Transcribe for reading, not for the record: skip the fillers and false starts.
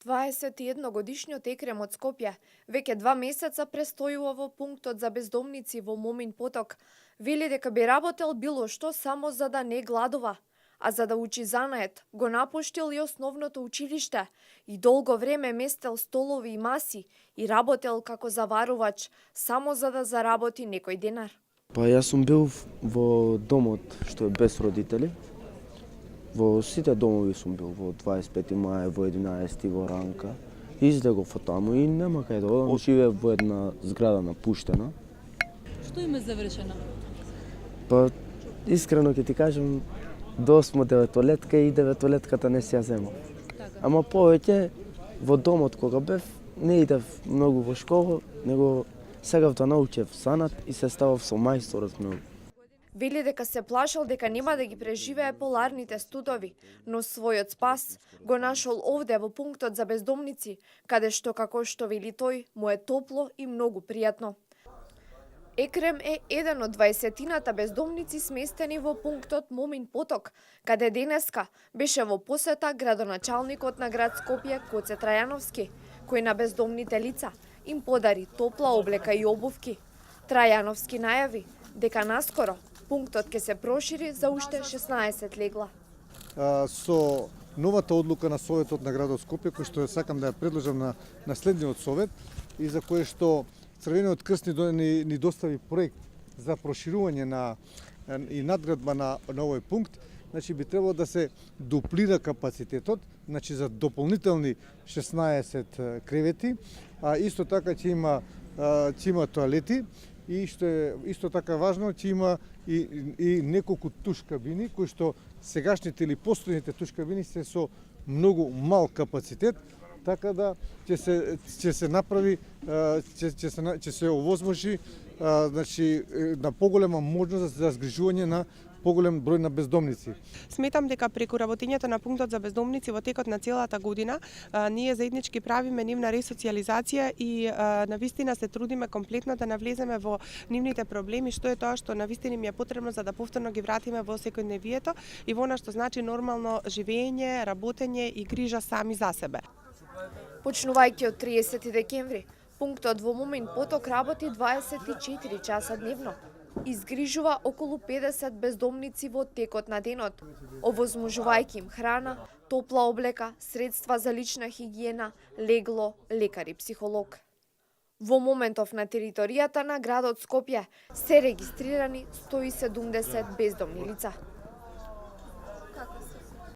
21-годишниот Екрем од Скопје веќе 2 месеца престојува во пунктот за бездомници во Момин Поток. Вели дека би работел било што само за да не гладува, а за да учи занает, го напуштил и основното училиште и долго време местел столови и маси и работел како заварувач само за да заработи некој денар. Па јас сум бил во домот што е без родители. Во сите домови сум бил, во 25 мај, во 11 во Ранка. Излегов од таму и нема кај да одам, живеев во една зграда напуштена. Што име завршено? Па искрено ќе ти кажам, до 8-9 и 9 не си ја земав. Ама повеќе во домот кога бев, не идев многу во школа, него сегав да научев санат и се ставав со мајсторот многу. Вели дека се плашал дека нема да ги преживее поларните студови, но својот спас го нашол овде во пунктот за бездомници, каде што, како што вели тој, му е топло и многу пријатно. Екрем е еден од 20-тината бездомници сместени во пунктот Момин Поток, каде денеска беше во посета градоначалникот на град Скопје Гоце Трајановски, кој на бездомните лица им подари топла облека и обувки. Трајановски најави дека наскоро пунктот ќе се прошири за уште 16 легла. Со новата одлука на Советот на градот Скопје, кој што сакам да ја предложам на следниот совет и за кое што Црвениот крст ни достави проект за проширување и надградба на овој пункт, значи би требало да се дуплира капацитетот, значи за дополнителни 16 кревети, а исто така ќе има тоалети и што е исто така важно, ќе има и неколку туш кабини кои што сегашните или постојните туш кабини се со многу мал капацитет, така да ќе се направи, ќе се овозможи значи на поголема можност за згрижување на поголем број на бездомници. Сметам дека преку работењето на пунктот за бездомници во текот на целата година ние заеднички правиме нивна ресоциализација и навистина се трудиме комплетно да навлеземе во нивните проблеми, што е тоа што навистина им е потребно за да повторно ги вратиме во секојдневието и во она што значи нормално живење, работење и грижа сами за себе. Почнувајќи од 30 декември, пунктот во Момин Поток работи 24 часа дневно. Изгрижува околу 50 бездомници во текот на денот, овозможувајќи им храна, топла облека, средства за лична хигиена, легло, лекар и психолог. Во моментов на територијата на градот Скопје се регистрирани 170 бездомни лица.